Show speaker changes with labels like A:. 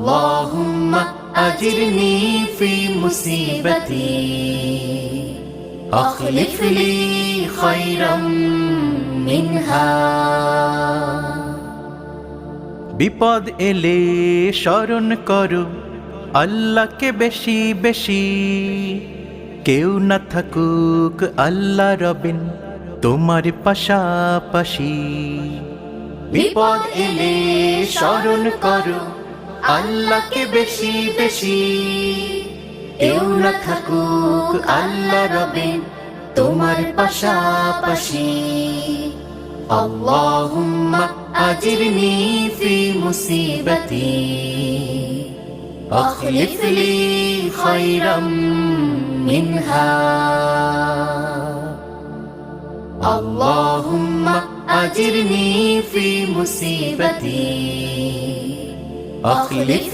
A: اللهم أجرني في مصيبتي أخلف لي خيرا منها
B: বিপদ এলে স্মরণ করো আল্লাহকে বেশি বেশি, কেউ না থাকুক আল্লাহ রবেন তোমার পাশাপাশি।
A: বিপদ এলে স্মরণ করো আল্লাহকে বেশি বেশি, কেউ না থাকুক আল্লাহ রবেন তোমার পাশাপাশি। আল্লাহুম্মা আজিরনি ফি মুসিবতি আখলিফ লি খায়রাম মিনহা। আল্লাহুম্মা আজিরনি ফি মুসিবতি أخلف